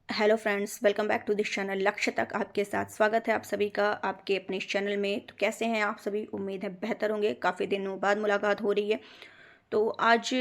Hello friends, welcome back to this channel. लक्ष्य तक आपके साथ स्वागत है आप सभी का आपके अपने इस चैनल में। तो कैसे हैं आप सभी? उम्मीद है बेहतर होंगे। काफ़ी दिनों बाद मुलाकात हो रही है। तो आज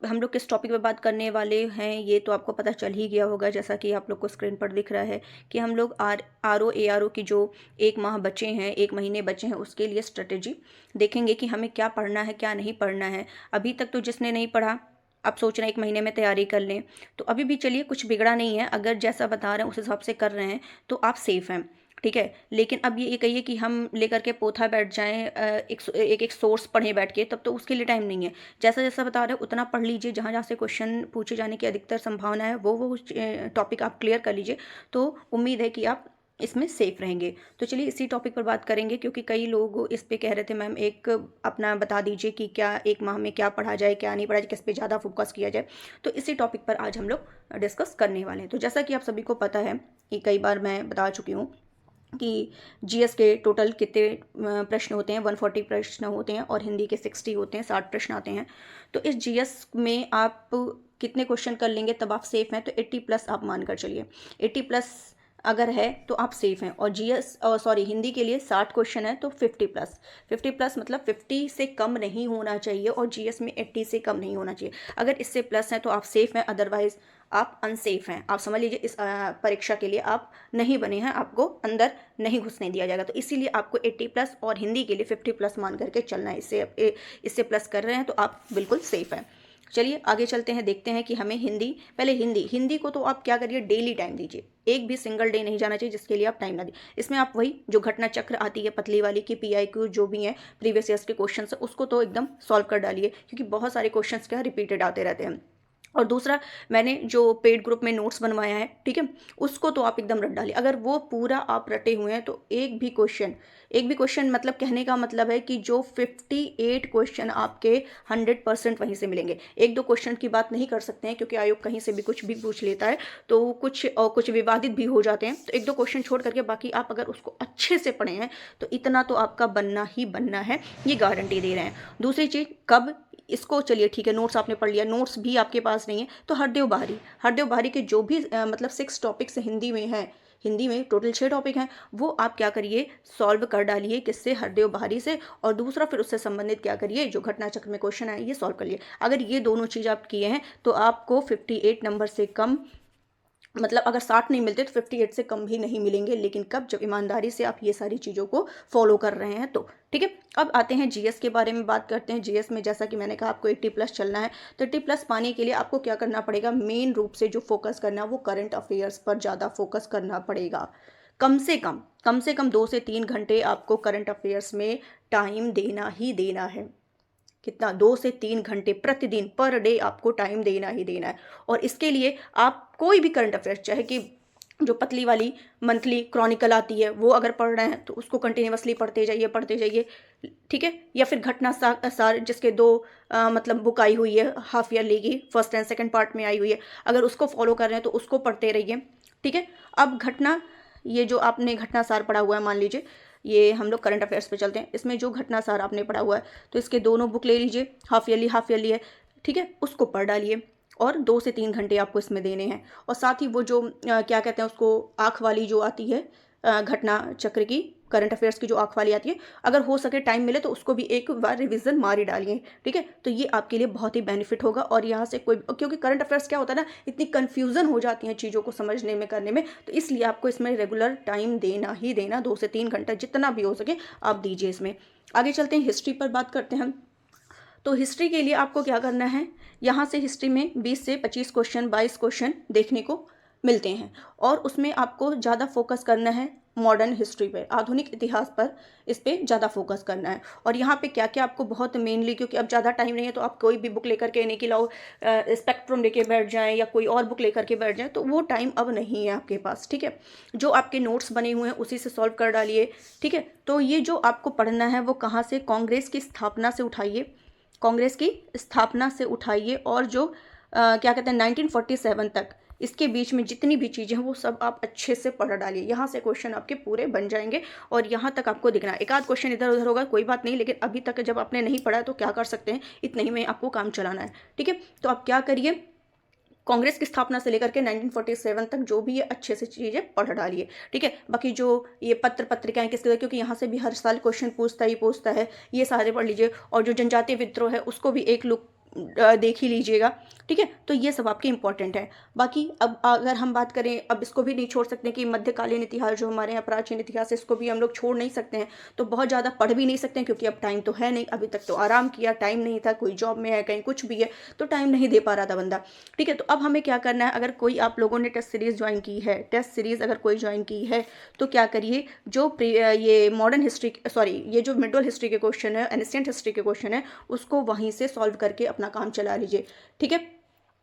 हम लोग किस टॉपिक पे बात करने वाले हैं ये तो आपको पता चल ही गया होगा। जैसा कि आप लोग को स्क्रीन पर दिख रहा है कि हम लोग आर ओ की जो 1 माह बचे हैं, 1 महीने बचे हैं, उसके लिए स्ट्रेटेजी देखेंगे कि हमें क्या पढ़ना है क्या नहीं पढ़ना है। अभी तक तो जिसने नहीं पढ़ा, आप सोच रहे हैं 1 महीने में तैयारी कर लें, तो अभी भी चलिए, कुछ बिगड़ा नहीं है। अगर जैसा बता रहे हैं उस हिसाब से कर रहे हैं तो आप सेफ़ हैं, ठीक है। लेकिन अब ये कहिए कि हम लेकर के पोथा बैठ जाएं, एक एक सोर्स पढ़ें बैठ के, तब तो उसके लिए टाइम नहीं है। जैसा जैसा बता रहे हैं उतना पढ़ लीजिए। जहाँ जहाँ से क्वेश्चन पूछे जाने की अधिकतर संभावना है वो टॉपिक आप क्लियर कर लीजिए। तो उम्मीद है कि आप इसमें सेफ रहेंगे। तो चलिए इसी टॉपिक पर बात करेंगे, क्योंकि कई लोग इस पे कह रहे थे मैम एक अपना बता दीजिए कि क्या 1 माह में क्या पढ़ा जाए क्या नहीं पढ़ा जाए, किस पे ज़्यादा फोकस किया जाए। तो इसी टॉपिक पर आज हम लोग डिस्कस करने वाले हैं। तो जैसा कि आप सभी को पता है कि कई बार मैं बता चुकी हूँ कि जीएस के टोटल कितने प्रश्न होते हैं। 140 प्रश्न होते हैं और हिंदी के 60 होते हैं, 60 प्रश्न आते हैं। तो इस जीएस में आप कितने क्वेश्चन कर लेंगे तब आप सेफ हैं? तो 80 प्लस आप मान कर चलिए। 80 प्लस अगर है तो आप सेफ हैं। और जीएस सॉरी हिंदी के लिए 60 क्वेश्चन है तो 50 प्लस। 50 प्लस मतलब 50 से कम नहीं होना चाहिए और जीएस में 80 से कम नहीं होना चाहिए। अगर इससे प्लस है तो आप सेफ हैं, अदरवाइज आप अनसेफ हैं। आप समझ लीजिए इस परीक्षा के लिए आप नहीं बने हैं, आपको अंदर नहीं घुसने दिया जाएगा। तो इसीलिए आपको 80 प्लस और हिंदी के लिए 50 प्लस मान करके चलना है। इससे प्लस कर रहे हैं तो आप बिल्कुल सेफ हैं। चलिए आगे चलते हैं, देखते हैं कि हमें पहले हिंदी को तो आप क्या करिए, डेली टाइम दीजिए। एक भी सिंगल डे नहीं जाना चाहिए जिसके लिए आप टाइम ना दीजिए। इसमें आप वही जो घटना चक्र आती है पतली वाली की पीआईक्यू जो भी है प्रीवियस ईयर्स के क्वेश्चन है उसको तो एकदम सॉल्व कर डालिए, क्योंकि बहुत सारे क्वेश्चन क्या रिपीटेड आते रहते हैं। और दूसरा, मैंने जो पेड ग्रुप में नोट्स बनवाया है, ठीक है, उसको तो आप एकदम रट डालिए। अगर वो पूरा आप रटे हुए हैं तो एक भी क्वेश्चन मतलब कहने का मतलब है कि जो 58 क्वेश्चन आपके 100% वहीं से मिलेंगे। एक दो क्वेश्चन की बात नहीं कर सकते हैं क्योंकि आयोग कहीं से भी कुछ भी पूछ लेता है, तो कुछ विवादित भी हो जाते हैं। तो एक दो क्वेश्चन छोड़ करके बाकी आप अगर उसको अच्छे से पढ़े हैं तो इतना तो आपका बनना ही बनना है, ये गारंटी दे रहे हैं। दूसरी चीज़, कब इसको, चलिए ठीक है, नोट्स आपने पढ़ लिया, नोट्स भी आपके पास नहीं है तो हरदेव बारी के जो भी मतलब 6 टॉपिक्स हिंदी में हैं, हिंदी में टोटल 6 टॉपिक हैं, वो आप क्या करिए, सॉल्व कर डालिए। किससे? हरदेव बहारी से। और दूसरा फिर उससे संबंधित क्या करिए, जो घटना चक्र में क्वेश्चन है ये सॉल्व कर लिए। अगर ये दोनों चीज़ आप किए हैं तो आपको 58 नंबर से कम, मतलब अगर 60 नहीं मिलते तो 58 से कम भी नहीं मिलेंगे। लेकिन कब? जब ईमानदारी से आप ये सारी चीज़ों को फॉलो कर रहे हैं तो। ठीक है, अब आते हैं जीएस के बारे में बात करते हैं। जीएस में जैसा कि मैंने कहा आपको 80 प्लस चलना है, तो 80 प्लस पाने के लिए आपको क्या करना पड़ेगा, मेन रूप से जो फोकस करना है वो करंट अफेयर्स पर ज़्यादा फोकस करना पड़ेगा। कम से कम 2 से 3 घंटे आपको करंट अफेयर्स में टाइम देना ही देना है। कितना? 2 से 3 घंटे प्रतिदिन, पर डे आपको टाइम देना ही देना है। और इसके लिए आप कोई भी करंट अफेयर्स, चाहे कि जो पतली वाली मंथली क्रॉनिकल आती है वो अगर पढ़ रहे हैं तो उसको कंटिन्यूअसली पढ़ते जाइए, ठीक है। या फिर घटना सार जिसके दो मतलब बुक आई हुई है हाफ ईयरली की, फर्स्ट एंड सेकंड पार्ट में आई हुई है, अगर उसको फॉलो कर रहे हैं तो उसको पढ़ते रहिए, ठीक है। अब ये जो आपने घटना सार पढ़ा हुआ है, मान लीजिए ये हम लोग करंट अफेयर्स पे चलते हैं, इसमें जो घटना सार आपने पढ़ा हुआ है तो इसके दोनों बुक ले लीजिए, हाफ ईयरली है, ठीक है, उसको पढ़ डालिए। और 2 से 3 घंटे आपको इसमें देने हैं। और साथ ही वो जो क्या कहते हैं उसको, आँख वाली जो आती है, घटना चक्र की, करंट अफेयर्स की जो आँख वाली आती है, अगर हो सके टाइम मिले तो उसको भी एक बार रिवीजन मार ही डालिए, ठीक है। तो ये आपके लिए बहुत ही बेनिफिट होगा। और यहाँ से कोई, क्योंकि करंट अफेयर्स क्या होता है ना, इतनी कन्फ्यूज़न हो जाती हैं चीज़ों को समझने में करने में, तो इसलिए आपको इसमें रेगुलर टाइम देना ही देना, 2 से 3 घंटा जितना भी हो सके आप दीजिए इसमें। आगे चलते हैं, हिस्ट्री पर बात करते हैं। तो हिस्ट्री के लिए आपको क्या करना है, यहाँ से हिस्ट्री में 20 से 25 क्वेश्चन, 22 क्वेश्चन देखने को मिलते हैं। और उसमें आपको ज़्यादा फोकस करना है मॉडर्न हिस्ट्री पे, आधुनिक इतिहास पर, इस पर ज़्यादा फोकस करना है। और यहाँ पे क्या क्या आपको बहुत मेनली, क्योंकि अब ज़्यादा टाइम नहीं है तो आप कोई भी बुक लेकर के नहीं कि लाओ स्पेक्ट्रम लेके बैठ जाएं या कोई और बुक लेकर के बैठ जाएं, तो वो टाइम अब नहीं है आपके पास, ठीक है। जो आपके नोट्स बने हुए हैं उसी से सॉल्व कर डालिए, ठीक है। तो ये जो आपको पढ़ना है वो कहाँ से, कांग्रेस की स्थापना से उठाइए, और जो क्या कहते हैं 1947 तक, इसके बीच में जितनी भी चीज़ें हैं वो सब आप अच्छे से पढ़ डालिए। यहाँ से क्वेश्चन आपके पूरे बन जाएंगे। और यहाँ तक आपको दिखना है, एक आध क्वेश्चन इधर उधर होगा कोई बात नहीं, लेकिन अभी तक जब आपने नहीं पढ़ा तो क्या कर सकते हैं, इतना ही में आपको काम चलाना है, ठीक है। तो आप क्या करिए, कांग्रेस की स्थापना से लेकर के 1947 तक जो भी ये अच्छे से चीज़ें पढ़ डालिए, ठीक है। बाकी जो ये पत्रिकाएं किसके, क्योंकि यहाँ से भी हर साल क्वेश्चन पूछता है, ये सारे पढ़ लीजिए। और जो जनजातीय विद्रोह है उसको भी एक लुक देख ही लीजिएगा, ठीक है। तो ये सब आपके इंपॉर्टेंट है। बाकी अब अगर हम बात करें, अब इसको भी नहीं छोड़ सकते कि मध्यकालीन इतिहास जो हमारे यहाँ प्राचीन इतिहास है, इसको भी हम लोग छोड़ नहीं सकते हैं। तो बहुत ज़्यादा पढ़ भी नहीं सकते हैं, क्योंकि अब टाइम तो है नहीं, अभी तक तो आराम किया, टाइम नहीं था, कोई जॉब में है, कहीं कुछ भी है, तो टाइम नहीं दे पा रहा था बंदा, ठीक है। तो अब हमें क्या करना है, अगर कोई आप लोगों ने टेस्ट सीरीज़ ज्वाइन की है, टेस्ट सीरीज़ अगर कोई ज्वाइन की है, तो क्या करिए, जो ये मॉडर्न हिस्ट्री, सॉरी ये जो मिडल हिस्ट्री के क्वेश्चन है, एंशिएंट हिस्ट्री के क्वेश्चन है, उसको वहीं से सॉल्व करके अपना काम चला लीजिए, ठीक है।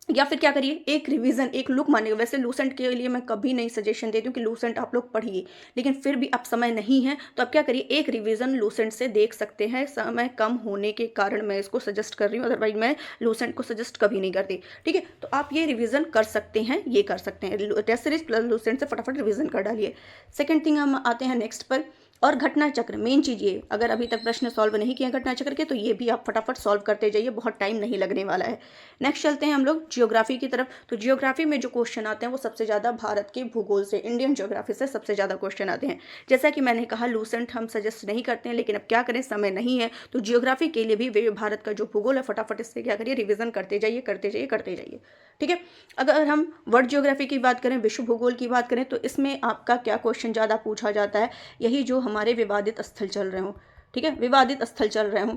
या फिर क्या करिए, एक रिवीजन, एक लुक मानिए। वैसे लूसेंट के लिए मैं कभी नहीं सजेशन देती हूँ कि लूसेंट आप लोग पढ़िए, लेकिन फिर भी अब समय नहीं है तो अब क्या करिए, एक रिवीजन लूसेंट से देख सकते हैं। समय कम होने के कारण मैं इसको सजेस्ट कर रही हूँ, अदरवाइज मैं लूसेंट को सजेस्ट कभी नहीं करती, ठीक है। तो आप ये रिवीजन कर सकते हैं, ये कर सकते हैं, टेस्ट सीरीज प्लस लूसेंट से फटाफट रिवीजन कर डालिए। सेकेंड थिंग हम आते हैं नेक्स्ट पर, और घटना चक्र, मेन चीज़ ये, अगर अभी तक प्रश्न सॉल्व नहीं किया घटना चक्र के, तो ये भी आप फटाफट सॉल्व करते जाइए, बहुत टाइम नहीं लगने वाला है। नेक्स्ट चलते हैं हम लोग जियोग्राफी की तरफ। तो जियोग्राफी में जो क्वेश्चन आते हैं वो सबसे ज़्यादा भारत के भूगोल से, इंडियन जियोग्राफी से सबसे ज़्यादा क्वेश्चन आते हैं। जैसा कि मैंने कहा, लूसेंट हम सजेस्ट नहीं करते हैं, लेकिन अब क्या करें, समय नहीं है। तो जियोग्राफी के लिए भी भारत का जो भूगोल है, फटाफट इससे क्या करिए, रिविजन करते जाइए, करते जाइए, करते जाइए, ठीक है। अगर हम वर्ल्ड जियोग्राफी की बात करें, विश्व भूगोल की बात करें, तो इसमें आपका क्या क्वेश्चन ज़्यादा पूछा जाता है, यही जो हमारे विवादित स्थल चल रहे हों, ठीक है, विवादित स्थल चल रहे हों,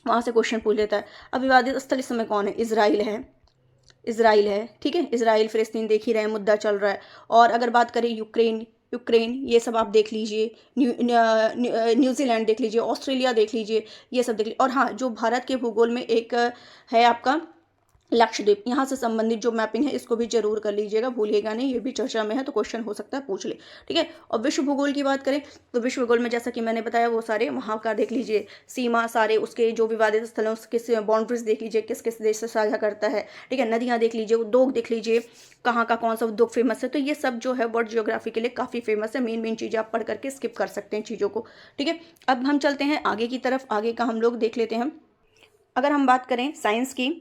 वहाँ से क्वेश्चन पूछ लेता है। अब विवादित स्थल इस समय कौन है, इजराइल है, इजराइल है, ठीक है, इजराइल फिलिस्तीन देख ही रहे हैं, मुद्दा चल रहा है। और अगर बात करें यूक्रेन, यूक्रेन ये सब आप देख लीजिए, न्यूजीलैंड देख लीजिए, ऑस्ट्रेलिया देख लीजिए, ये सब देख लीजिए। और हाँ, जो भारत के भूगोल में एक है आपका लक्षद्वीप, यहाँ से संबंधित जो मैपिंग है इसको भी जरूर कर लीजिएगा, भूलिएगा नहीं, ये भी चर्चा में है, तो क्वेश्चन हो सकता है पूछ ले, ठीक है। और विश्व भूगोल की बात करें, तो विश्व भूगोल में जैसा कि मैंने बताया, वो सारे वहाँ का देख लीजिए, सीमा, सारे उसके जो विवादित स्थलों उसके बाउंड्रीज देख लीजिए, किस किस देश से साझा करता है, ठीक है, नदियाँ देख लीजिए, उद्योग देख लीजिए, कहाँ का कौन सा उद्योग फेमस है। तो ये सब जो है वर्ल्ड जियोग्राफी के लिए काफ़ी फेमस है, मेन मेन चीज़ें आप पढ़ करके स्किप कर सकते हैं चीज़ों को, ठीक है। अब हम चलते हैं आगे की तरफ, आगे का हम लोग देख लेते हैं। अगर हम बात करें साइंस की,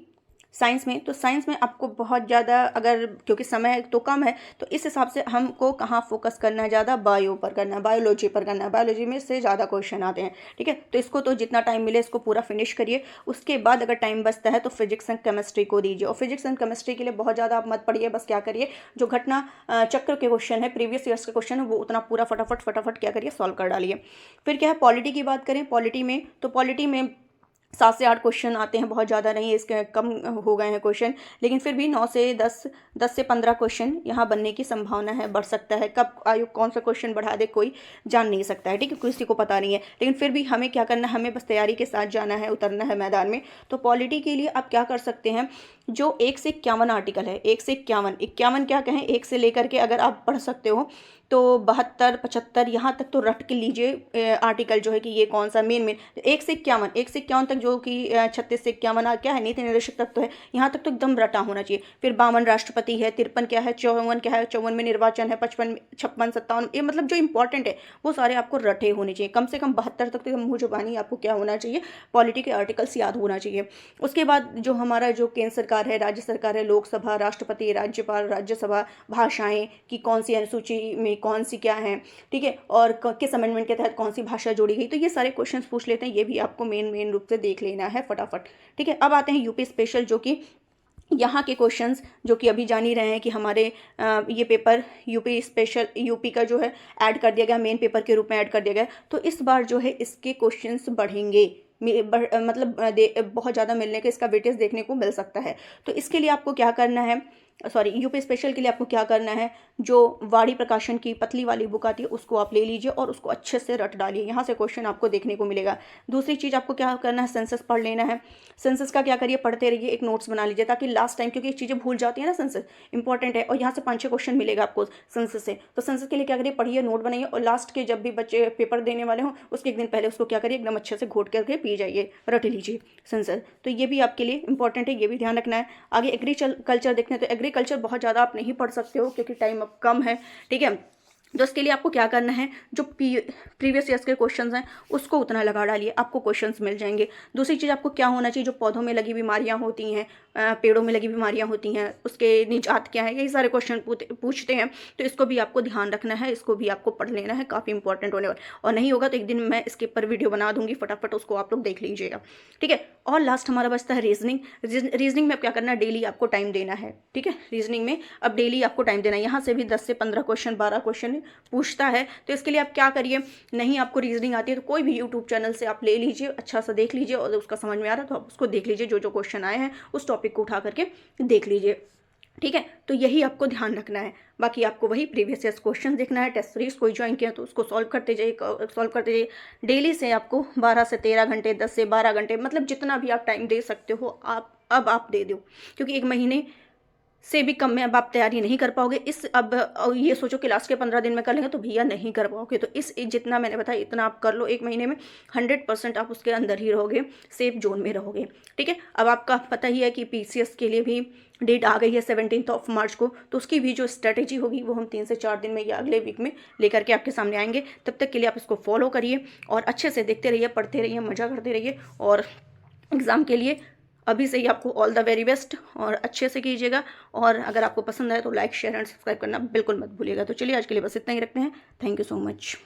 साइंस में, तो साइंस में आपको बहुत ज़्यादा, अगर क्योंकि समय तो कम है, तो इस हिसाब से हमको कहाँ फोकस करना है, ज़्यादा बायो पर करना है, बायोलॉजी पर करना है, बायोलॉजी में से ज़्यादा क्वेश्चन आते हैं, ठीक है। तो इसको तो जितना टाइम मिले इसको पूरा फिनिश करिए। उसके बाद अगर टाइम बचता है तो फिजिक्स एंड केमिस्ट्री को दीजिए। और फिजिक्स एंड केमिस्ट्री के लिए बहुत ज़्यादा आप मत पढ़िए, बस क्या करिए, जो घटना चक्र के क्वेश्चन है, प्रीवियस ईयर्स के क्वेश्चन है, वो उतना पूरा फटाफट क्या करिए, सॉल्व कर डालिए। फिर क्या है, पॉलिटी की बात करें, पॉलिटी में, तो पॉलिटी में 7 से 8 क्वेश्चन आते हैं, बहुत ज़्यादा नहीं है, इसके कम हो गए हैं क्वेश्चन, लेकिन फिर भी 9 से 10 से 15 क्वेश्चन यहाँ बनने की संभावना है, बढ़ सकता है। कब आयोग कौन सा क्वेश्चन बढ़ा दे कोई जान नहीं सकता है, ठीक है, किसी को पता नहीं है, लेकिन फिर भी हमें क्या करना है, हमें बस तैयारी के साथ जाना है, उतरना है मैदान में। तो पॉलिटी के लिए आप क्या कर सकते हैं, जो 1 से 51 आर्टिकल है, 1 से 51 क्या कहें, 1 से लेकर के अगर आप पढ़ सकते हो तो 72, 75 यहाँ तक तो रट के लीजिए आर्टिकल, जो है कि ये कौन सा मेन 1 से 51 तक, जो कि 36 से 51 क्या है, नीति निर्देशक तत्व है, यहाँ तक तो एकदम रटा होना चाहिए। फिर 52 राष्ट्रपति है, 53 क्या है, 54 क्या है, 54 में निर्वाचन है, 55, 56, 57, ये मतलब जो इंपॉर्टेंट है वो सारे आपको रटे होने चाहिए। कम से कम 72 तक तो मुँह जुबानी आपको क्या होना चाहिए, पॉलिटी के आर्टिकल्स याद होना चाहिए। उसके बाद जो हमारा जो केंद्र सरकार है, राज्य सरकार है, लोकसभा, राष्ट्रपति, राज्यपाल, राज्यसभा, भाषाएं की कौन सी अनुसूची में कौन सी क्या है, ठीक है, और किस अमेंडमेंट के तहत कौन सी भाषा जोड़ी गई, तो ये सारे क्वेश्चंस पूछ लेते हैं, ये भी आपको मेन रूप से देख लेना है फटाफट, ठीक है। अब आते हैं यूपी स्पेशल, जो कि यहाँ के क्वेश्चंस, जो कि अभी जान ही रहे हैं कि हमारे ये पेपर यूपी स्पेशल, यूपी का जो है ऐड कर दिया गया, मेन पेपर के रूप में ऐड कर दिया गया। तो इस बार जो है इसके क्वेश्चंस बढ़ेंगे, मतलब बहुत ज़्यादा मिलने के, इसका वेटेज देखने को मिल सकता है। तो इसके लिए आपको क्या करना है, सॉरी यूपी स्पेशल के लिए आपको क्या करना है, जो वाणी प्रकाशन की पतली वाली बुक आती है उसको आप ले लीजिए और उसको अच्छे से रट डालिए, यहाँ से क्वेश्चन आपको देखने को मिलेगा। दूसरी चीज़ आपको क्या करना है, सेंसस पढ़ लेना है। सेंसस का क्या करिए, पढ़ते रहिए, एक नोट्स बना लीजिए, ताकि लास्ट टाइम, क्योंकि चीज़ें भूल जाती है ना, सेंसस इंपॉर्टेंट है, और यहाँ से 5-6 क्वेश्चन मिलेगा आपको सेंसस से। तो सेंसस के लिए क्या करिए, पढ़िए, नोट बनाइए, और लास्ट के जब भी बच्चे पेपर देने वाले हों उसके एक दिन पहले उसको क्या करिए, एकदम अच्छे से घोट करके पी जाइए, रट लीजिए सेंसस। तो ये भी आपके लिए इंपॉर्टेंट है, ये भी ध्यान रखना है। आगे एग्रीकल्चर देखते हैं, तो एग्रीकल्चर बहुत ज़्यादा आप नहीं पढ़ सकते हो, क्योंकि टाइम अब कम है, ठीक है। तो इसके लिए आपको क्या करना है, जो प्रीवियस ईयर्स के क्वेश्चंस हैं उसको उतना लगा डालिए, आपको क्वेश्चंस मिल जाएंगे। दूसरी चीज़ आपको क्या होना चाहिए, जो पौधों में लगी बीमारियां होती हैं, पेड़ों में लगी बीमारियां होती हैं, उसके निजात क्या है, यही सारे क्वेश्चन पूछते हैं। तो इसको भी आपको ध्यान रखना है, इसको भी आपको पढ़ लेना है, काफ़ी इंपॉर्टेंट होने वाला। और नहीं होगा तो एक दिन मैं इसके ऊपर वीडियो बना दूंगी, फटाफट उसको आप लोग देख लीजिएगा, ठीक है। और लास्ट हमारा बचता है रीजनिंग। रीजनिंग में अब क्या करना है, डेली आपको टाइम देना है, ठीक है। रीजनिंग में अब डेली आपको टाइम देना है। यहाँ से भी 10 से 15 क्वेश्चन, 12 क्वेश्चन पूछता है। तो इसके लिए आप क्या करिए, नहीं आपको रीजनिंग आती है तो कोई भी यूट्यूब चैनल से आप ले लीजिए, अच्छा सा देख लीजिए, और उसका समझ में आ रहा है तो आप उसको देख लीजिए, जो जो क्वेश्चन आए हैं उस टॉपिक को उठा करके देख लीजिए, ठीक है। तो यही आपको ध्यान रखना है। बाकी आपको वही प्रीवियस ईयर्स क्वेश्चन देखना है। टेस्ट सीरीज कोई ज्वाइन किया तो उसको सॉल्व करते जाइए। डेली से आपको 12 से 13 घंटे, 10 से 12 घंटे, मतलब जितना भी आप टाइम दे सकते हो आप दे दो, क्योंकि एक महीने से भी कम में अब आप तैयारी नहीं कर पाओगे। अब ये सोचो कि लास्ट के 15 दिन में कर लेंगे तो भैया नहीं कर पाओगे। तो इस जितना मैंने बताया इतना आप कर लो, एक महीने में 100% आप उसके अंदर ही रहोगे, सेफ जोन में रहोगे, ठीक है। अब आपका पता ही है कि पीसीएस के लिए भी डेट आ गई है 17 मार्च को, तो उसकी भी जो स्ट्रेटेजी होगी वो हम 3 से 4 दिन में या अगले वीक में लेकर के आपके सामने आएंगे। तब तक के लिए आप इसको फॉलो करिए और अच्छे से देखते रहिए, पढ़ते रहिए, मजा करते रहिए, और एग्ज़ाम के लिए अभी से ही आपको ऑल द वेरी बेस्ट, और अच्छे से कीजिएगा। और अगर आपको पसंद आए तो लाइक, शेयर एंड सब्सक्राइब करना बिल्कुल मत भूलिएगा। तो चलिए आज के लिए बस इतना ही रखते हैं। Thank you so much.